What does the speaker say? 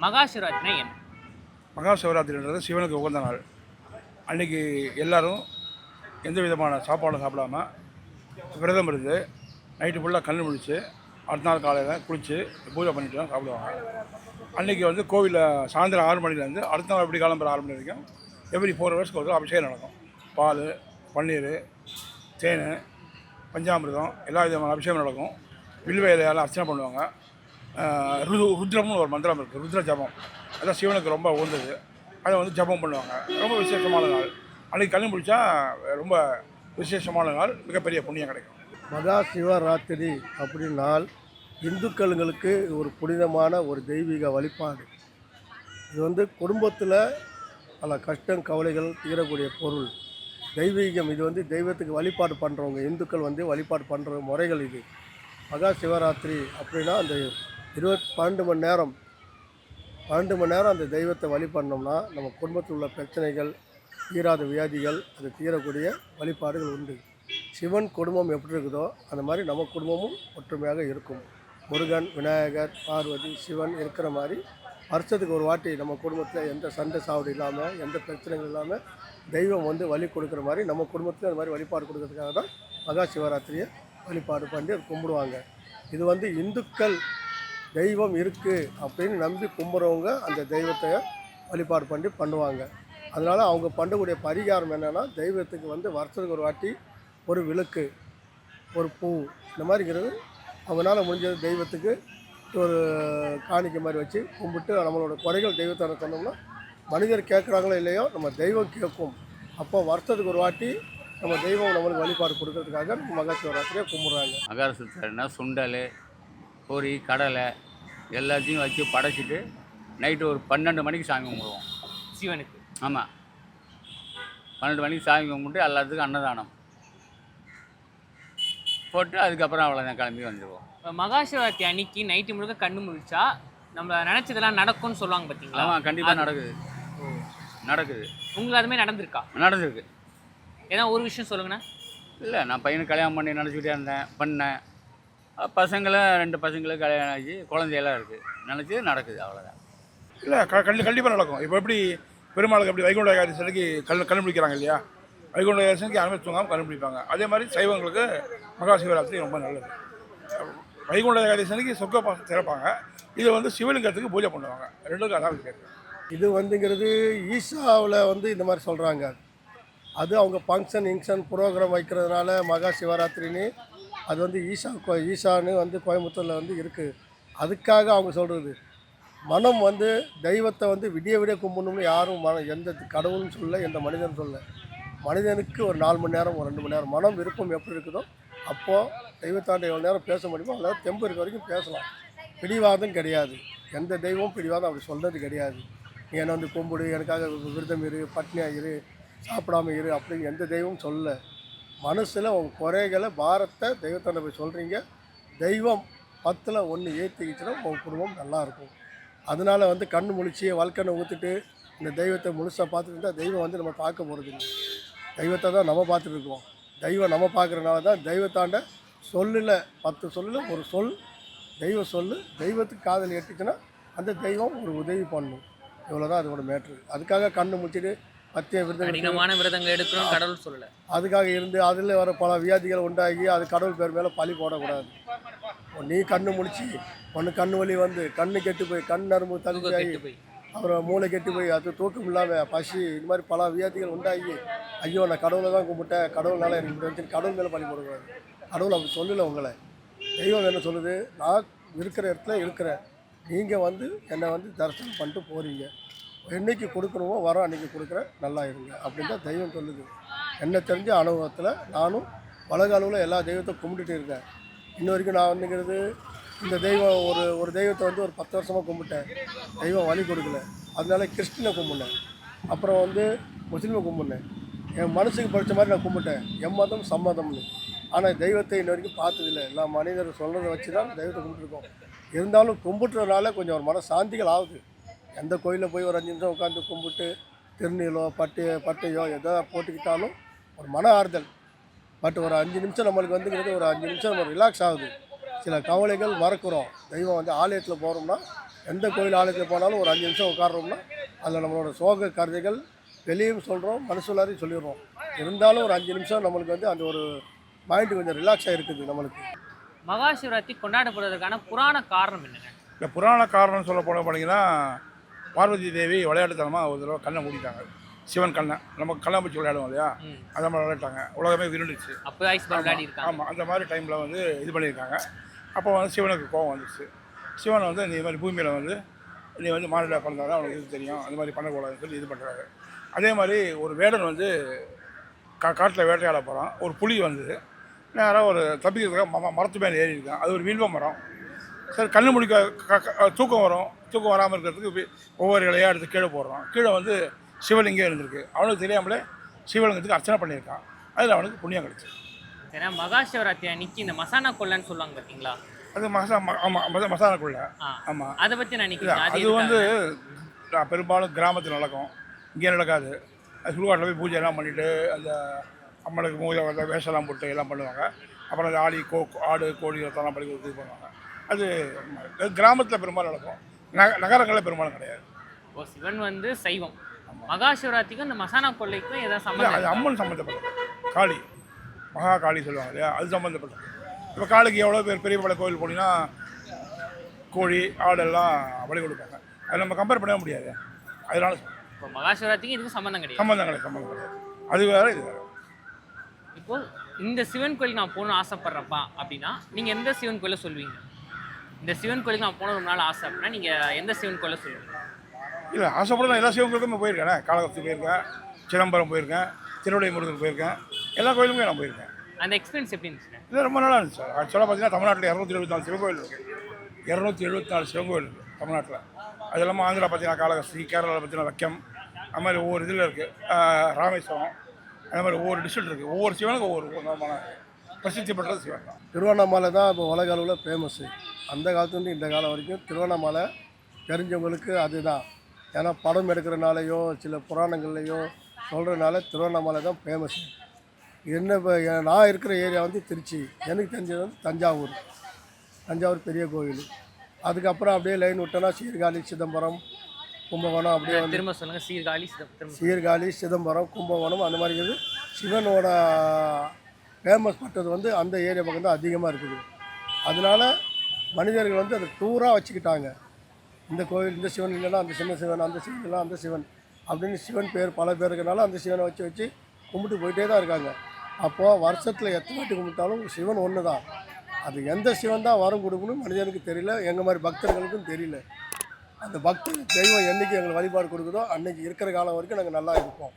மகா சிவராத்திரினா என்ன? மகா சிவராத்திரின்றது சிவனுக்கு உகந்த நாள். அன்றைக்கி எல்லோரும் எந்த விதமான சாப்பாடும் சாப்பிடாம விரதம் இருந்து நைட்டு ஃபுல்லாக கண் முழிச்சு அடுத்த நாள் காலையில் குளித்து பூஜை பண்ணிட்டு தான் சாப்பிடுவாங்க. அன்றைக்கி வந்து கோவிலில் சாயந்தரம் 6 மணிலேருந்து அடுத்த நாள் எப்படி காலம்பரம் 6 மணி வரைக்கும் எவ்ரி 4 ஹவர்ஸ்க்கு ஒரு அபிஷேகம் நடக்கும். பால், பன்னீர், தேன், பஞ்சாமிர்தம் எல்லா விதமான அபிஷேகம் நடக்கும். வில்வ இலையால் அர்ச்சனை பண்ணுவாங்க. ருத்ரம்னு ஒரு மந்திரம் இருக்குது, ருத்ர ஜபம். அதான் சிவனுக்கு ரொம்ப உகந்தது. அதை வந்து ஜபம் பண்ணுவாங்க. ரொம்ப விசேஷமான நாள். அன்றைக்கி கண்ணு முடித்தா ரொம்ப விசேஷமான நாள், மிகப்பெரிய புண்ணியம் கிடைக்கும். மகா சிவராத்திரி அப்படின்னால் இந்துக்களுங்களுக்கு ஒரு புனிதமான ஒரு தெய்வீக வழிபாடு. இது வந்து குடும்பத்தில் பல கஷ்டம் கவலைகள் தீரக்கூடிய பொருள். தெய்வீகம். இது வந்து தெய்வத்துக்கு வழிபாடு பண்ணுறவங்க இந்துக்கள் வந்து வழிபாடு பண்ணுற முறைகள் இது. மகா சிவராத்திரி அப்படின்னா அந்த 12 மணி நேரம் அந்த தெய்வத்தை வழிபண்ணோம்னா நம்ம குடும்பத்தில் உள்ள பிரச்சனைகள், தீராத வியாதிகள் அது தீரக்கூடிய வழிபாடுகள் உண்டு. சிவன் குடும்பம் எப்படி இருக்குதோ அந்த மாதிரி நம்ம குடும்பமும் ஒற்றுமையாக இருக்கும். முருகன், விநாயகர், பார்வதி, சிவன் இருக்கிற மாதிரி வருஷத்துக்கு ஒரு வாட்டி நம்ம குடும்பத்தில் எந்த சண்டை சாவடி இல்லாமல் எந்த பிரச்சனைகள் இல்லாமல் தெய்வம் வந்து வழி கொடுக்குற மாதிரி நம்ம குடும்பத்தில் அந்த மாதிரி வழிபாடு கொடுக்கறதுக்காக தான் மகா சிவராத்திரியை வழிபாடு பண்ணி அது கும்பிடுவாங்க. இது வந்து இந்துக்கள் தெய்வம் இருக்குது அப்படின்னு நம்பி கும்பிட்றவங்க அந்த தெய்வத்தை வழிபாடு பண்ணி பண்ணுவாங்க. அதனால் அவங்க பண்ணக்கூடிய பரிகாரம் என்னென்னா, தெய்வத்துக்கு வந்து வருஷத்துக்கு ஒரு வாட்டி ஒரு விளக்கு, ஒரு பூ, இந்த மாதிரிங்கிறது அவங்களால முடிஞ்சது தெய்வத்துக்கு ஒரு காணிக்கை மாதிரி வச்சு கும்பிட்டு நம்மளோட குறைகள் தெய்வத்தை சொன்னோம்னா மனிதர் கேட்குறாங்களோ இல்லையோ நம்ம தெய்வம் கேட்கும். அப்போ வருஷத்துக்கு ஒரு வாட்டி நம்ம தெய்வம் நம்மளுக்கு வழிபாடு கொடுக்கறதுக்காக மகா சிவராத்திரியை கும்பிட்றாங்க. மகர சிவராத்திரினா சுண்டல், பொரி, கடலை எல்லாத்தையும் வச்சு படைச்சிட்டு நைட்டு ஒரு 12 மணிக்கு சாமி கும்பிடுவோம் சிவனுக்கு. ஆமாம், 12 மணிக்கு சாமி கும்பிட்டு எல்லாத்துக்கும் அன்னதானம் போட்டு அதுக்கப்புறம் அவ்வளோதான் கிளம்பி வந்துடுவோம். மகா சிவராத்திரி அன்னைக்கு நைட்டு முழுக்க கண்ணு முழிச்சா நம்ம நினச்சதெல்லாம் நடக்கும்னு சொல்லுவாங்க பார்த்தீங்களா? ஆமாம், கண்டிப்பாக நடக்குது. உங்களுக்கு அதுமாதிரி நடந்திருக்கா? நடந்திருக்கு. ஏன்னா ஒரு விஷயம் சொல்லுங்கண்ணா. இல்லை, நான் பையனுக்கு கல்யாணம் பண்ணி நினச்சிக்கிட்டே பண்ணேன். பசங்களை 2 பசங்களுக்கு கல்யாணம் ஆகி குழந்தையெல்லாம் இருக்குது. நினச்சி நடக்குது, அவ்வளோதான். இல்லை, கண்டிப்பாக நடக்கும். இப்போ எப்படி பெருமாளுக்கு எப்படி வைகுண்ட ஏகாதசிக்கு கண் பிடிக்கிறாங்க இல்லையா, வைகுண்ட ஏகாதசிக்கு யாருமே தூங்காமல் கண் பிடிப்பாங்க. அதே மாதிரி சைவங்களுக்கு மகா சிவராத்திரி ரொம்ப நல்லது. வைகுண்ட ஏகாதசிக்கு சொர்க்க பாசம் திறப்பாங்க. இது வந்து சிவலிங்கத்துக்கு பூஜை பண்ணுவாங்க. ரெண்டுக்கும் அதான் கேட்குறேன். இது வந்துங்கிறது ஈஷாவில் வந்து இந்த மாதிரி சொல்கிறாங்க. அது அவங்க ஃபங்க்ஷன் ப்ரோக்ராம் வைக்கிறதுனால மகா சிவராத்திரின்னு அது வந்து ஈஷான்னு வந்து கோயம்புத்தூரில் வந்து இருக்குது. அதுக்காக அவங்க சொல்கிறது. மனம் வந்து தெய்வத்தை வந்து விடிய கும்பிடணும்னு யாரும் எந்த கடவுள்னு சொல்ல, எந்த மனிதன் சொல்ல. மனிதனுக்கு ஒரு 4 மணி நேரம், ஒரு 2 மணி நேரம் மனம் விருப்பம் எப்படி இருக்குதோ அப்போது தெய்வத்தாண்ட எவ்வளோ நேரம் பேச முடியுமோ அதாவது தெம்பு இருக்க வரைக்கும் பேசலாம். பிடிவாதம் கிடையாது. எந்த தெய்வம் பிடிவாதம் அப்படி சொல்கிறது கிடையாது. நீ என்னை வந்து கும்பிடு, எனக்காக விரதம் இரு, பட்னியாக இரு, சாப்பிடாம இரு அப்படின்னு எந்த தெய்வம் சொல்ல. மனசில் உங்கள் குறைகளை பாரத்தை தெய்வத்தாண்ட போய் சொல்கிறீங்க. தெய்வம் 10ல் 1 ஏற்றிக்கிச்சுன்னா உங்கள் குடும்பம் நல்லாயிருக்கும். அதனால் வந்து கண் முழிச்சு வல்கண்ணை ஊற்றிட்டு இந்த தெய்வத்தை முழுசாக பார்த்துட்டு இருந்தால் தெய்வம் வந்து நம்ம பார்க்க போகிறது இல்லை. தெய்வத்தை தான் நம்ம பார்த்துட்ருக்கோம். தெய்வம் நம்ம பார்க்குறனால தான் தெய்வத்தாண்ட சொல்லில் 10 சொல்லில் ஒரு சொல் தெய்வ சொல் தெய்வத்துக்கு காதல் எட்டுச்சுன்னா அந்த தெய்வம் ஒரு உதவி பண்ணும். இவ்வளோ தான் அதோட மேட்ரு. அதுக்காக கண்ணு முடிச்சுட்டு பத்திய விரதமான விரதங்கள் எடுக்கணும் கடவுள் சொல்லலை. அதுக்காக இருந்து அதில் வர பல வியாதிகள் உண்டாகி அது கடவுள் பேர் மேலே பழி போடக்கூடாது. நீ கண்ணு முடிச்சு ஒன்று கண்ணு வலி வந்து கண்ணு கெட்டு போய் கண் நரம்பு தகுதி போய் அப்புறம் மூளை கெட்டு போய் அது தூக்கம் இல்லாமல் பசி இந்த மாதிரி பல வியாதிகள் உண்டாகி ஐயோ நான் கடவுளை தான் கும்பிட்டேன், கடவுள்னால எனக்கு இப்படி வந்து கடவுள் மேலே பழி போடக்கூடாது. கடவுள் அப்படி சொல்லலை உங்களை. தெய்வம் என்ன சொல்லுது, நான் இருக்கிற இடத்துல இருக்கிறேன், நீங்கள் வந்து என்னை வந்து தரிசனம் பண்ணிட்டு போகிறீங்க, என்றைக்கு கொடுக்கணுமோ வரோம் அன்றைக்கி கொடுக்குறேன், நல்லா இருங்க அப்படின்னு தான் தெய்வம் சொல்லுது. என்ன தெரிஞ்ச அனுபவத்தில் நானும் உலக அளவில் எல்லா தெய்வத்தையும் கும்பிட்டுட்டு இருக்கேன். இன்ன வரைக்கும் நான் வந்துங்கிறது இந்த தெய்வம் ஒரு தெய்வத்தை வந்து ஒரு 10 வருஷமாக கும்பிட்டேன், தெய்வம் வழி கொடுக்கல. அதனால கிறிஸ்டினை கும்பிட்னேன், அப்புறம் வந்து முஸ்லீமை கும்பிட்னேன். என் மனசுக்கு படித்த மாதிரி நான் கும்பிட்டேன், எம்மதம் சம்மதம்னு. ஆனால் தெய்வத்தை இன்ன வரைக்கும் பார்த்ததில்லை. எல்லா மனிதர் சொல்கிறத வச்சு தான் தெய்வத்தை கும்பிட்டுருக்கோம். இருந்தாலும் கும்பிட்டுறதுனால கொஞ்சம் ஒரு மன சாந்திகள் ஆகுது. எந்த கோயிலில் போய் ஒரு 5 நிமிஷம் உட்காந்து கும்பிட்டு திருநீலோ பட்டையோ எதோ போட்டுக்கிட்டாலும் ஒரு மன ஆறுதல். பட் ஒரு 5 நிமிஷம் நம்மளுக்கு வந்துங்கிறது ஒரு 5 நிமிஷம் நம்ம ரிலாக்ஸ் ஆகுது. சில கவலைகள் மறக்கிறோம். தெய்வம் வந்து ஆலயத்தில் போகிறோம்னா எந்த கோயில் ஆலயத்தில் போனாலும் ஒரு 5 நிமிஷம் உட்கார்றோம்னா அதில் நம்மளோட சோக கருதைகள் வெளியும் சொல்கிறோம், மனசுலாரையும் சொல்லிடுறோம். இருந்தாலும் ஒரு 5 நிமிஷம் நம்மளுக்கு வந்து அந்த ஒரு மைண்டு கொஞ்சம் ரிலாக்ஸாக இருக்குது நம்மளுக்கு. மகா சிவராத்திரி கொண்டாடப்படுவதற்கான புராண காரணம் என்னங்க? இந்த புராண காரணம் சொல்ல போனீங்கன்னா, பார்வதி தேவி விளையாட்டுத்தனமாக ஒரு தடவை கண்ணை மூடிட்டாங்க. சிவன் கண்ணை நம்ம கண்ணாம்பூச்சி விளையாடுவோம் இல்லையா, அந்த மாதிரி விளையாட்டாங்க. உலகமே விருண்டுச்சு. அப்போ ஐஸ் விளையாடி இருக்காங்க. ஆமாம், அந்த மாதிரி டைமில் வந்து இது பண்ணியிருக்காங்க. அப்போ வந்து சிவனுக்கு கோபம் வந்துச்சு. சிவன் வந்து நீ மாதிரி பூமியில் வந்து நீ வந்து மாநில பிறந்தாலும் அவனுக்கு இது தெரியும், அந்த மாதிரி பண்ணக்கூடாதுன்னு சொல்லி இது பண்ணுறாங்க. அதே மாதிரி ஒரு வேடன் வந்து காட்டில் வேட்டையாட போகிறான். ஒரு புலி வந்து நேராக ஒரு தப்பிக்கிறதுக்காக மரத்து மேலே ஏறி இருக்கான். அது ஒரு வில்வ மரம். சரி, கண்ணு முடிக்க தூக்கம் வரும். தூக்கம் வராமல் இருக்கிறதுக்கு ஒவ்வொரு இலையாக எடுத்து கீழே போடுறான். கீழே வந்து சிவலிங்கம் இருந்திருக்கு. அவனுக்கு தெரியாமலே சிவலிங்கத்துக்கு அர்ச்சனை பண்ணியிருக்கான். அதில் அவனுக்கு புண்ணியம் கிடச்சி. ஏன்னா மகா சிவராத்திரி அன்னைக்கு இந்த மசானா கொள்ளைன்னு சொல்லுவாங்க பார்த்தீங்களா? அது ஆமாம், மசாலாக்குள்ள. ஆமாம், அதை பற்றி நான் நினைக்கிறேன். அது வந்து பெரும்பாலும் கிராமத்தில் நடக்கும், இங்கே நடக்காது. அது சுடுகாட்டில் போய் பூஜை எல்லாம் பண்ணிவிட்டு அந்த அம்மனுக்கு மூஜை வேஷம்லாம் போட்டு எல்லாம் பண்ணுவாங்க. அப்புறம் அந்த ஆடு கோழி ரத்தம்லாம் பண்ணி இது பண்ணுவாங்க. அது கிராமத்தில் பெரும்பாலும் நடக்கும், நகரங்களில் பெரும்பாலும் கிடையாது. ஓ, சிவன் வந்து சைவம், மகா சிவராத்திரிக்கும் இந்த மசானா கொள்ளைக்கும் ஏதாவது சம்மந்தம்? அது அம்மன் சம்மந்தப்பட்டது. காளி, மகா காளி சொல்லுவாங்க இல்லையா, அது சம்மந்தப்பட்டது. இப்போ காளிக்கு எவ்வளோ பேர் பெரிய பல கோவில் போனீங்கன்னா கோழி ஆடெல்லாம் பலி கொடுப்பாங்க. அதை நம்ம கம்பேர் பண்ணவே முடியாது. அதனால இப்போ மகா சிவராத்திரிக்கு இதுக்கும் சம்மந்தம் கிடையாது. சம்மந்தம் கிடையாது. அது வேறு, இது வேறு. இப்போ இந்த சிவன் கோயிலுக்கு நான் போகணும்னு ஆசைப்பட்றப்பா அப்படின்னா நீங்கள் எந்த சிவன் கோயிலை சொல்வீங்க? இந்த சிவன் கோயிலுக்கு நான் போன ரொம்ப நாள் ஆசை அப்படின்னா நீங்கள் எந்த சிவன் கோயிலை சொல்லுவீங்க? இல்லை, ஆசைப்பட நான் எல்லா சிவன் கோயிலுக்கும் போயிருக்கேன். காளகஸ்தி போயிருக்கேன், சிதம்பரம் போயிருக்கேன், திருவள்ளை முருகன் போயிருக்கேன். எல்லா கோயிலுமே நான் போயிருக்கேன். அந்த எக்ஸ்பீரியன்ஸ் எப்படி இருந்துச்சு? இல்லை, ரொம்ப நல்லா இருந்துச்சு சார். ஆக்சுவலாக பார்த்தீங்கன்னா தமிழ்நாட்டில் 274 சிவன் கோயில் இருக்குது. 274 சிவன் கோயில் இருக்குது தமிழ்நாட்டில். அது இல்லாமல் ஆந்திரா பார்த்தீங்கன்னா காளகஸ்தி, கேரளாவில் பார்த்தீங்கன்னா வக்கம், அது மாதிரி ஒவ்வொரு இதில் இருக்குது. ராமேஸ்வரம், அது மாதிரி ஒவ்வொரு டிஸ்ட்ரிக்ட் இருக்குது. ஒவ்வொரு சிவனுக்கும் ஒவ்வொரு விதமான பிரசித்தி பெற்றது சிவன் தான். திருவண்ணாமலை தான் இப்போ உலக அளவில் ஃபேமஸ்ஸு. அந்த காலத்துலேருந்து இந்த காலம் வரைக்கும் திருவண்ணாமலை தெரிஞ்சவங்களுக்கு அதுதான். ஏன்னா படம் எடுக்கிறனாலையோ சில புராணங்கள்லையோ சொல்கிறதுனால திருவண்ணாமலை தான் ஃபேமஸ்ஸு. என்ன இப்போ நான் இருக்கிற ஏரியா வந்து திருச்சி, எனக்கு தெரிஞ்சது வந்து தஞ்சாவூர் பெரிய கோவில். அதுக்கப்புறம் அப்படியே லைன் விட்டோன்னா சீர்காழி, சிதம்பரம், கும்பகோணம், அப்படியே வந்து திரும்ப சொல்லுங்கள். சீர்காழி, சிதம்பரம், கும்பகோணம் அந்த மாதிரி இருக்குது. சிவனோட ஃபேமஸ் பட்டது வந்து அந்த ஏரியா பக்கம் தான் அதிகமாக இருக்குது. அதனால மனிதர்கள் வந்து அதை டூராக வச்சுக்கிட்டாங்க. இந்த கோவில், இந்த சிவன் இல்லைன்னா அந்த சின்ன சிவன், அந்த சிவன் இல்லைனா அந்த சிவன் அப்படின்னு சிவன் பேர் பல பேர் இருக்கிறனால அந்த சிவனை வச்சு கும்பிட்டு போயிட்டே தான் இருக்காங்க. அப்போது வருஷத்தில் எத்தனை வாட்டி கும்பிட்டாலும் சிவன் ஒன்று தான். அது எந்த சிவன் தான் வரம் கொடுக்கணும் மனிதனுக்கு தெரியல, எங்கள் மாதிரி பக்தர்களுக்கும் தெரியல. அந்த பக்தர் தெய்வம் என்றைக்கு எங்களுக்கு வழிபாடு கொடுக்குதோ அன்றைக்கி இருக்கிற காலம் வரைக்கும் நாங்கள் நல்லா இருப்போம்.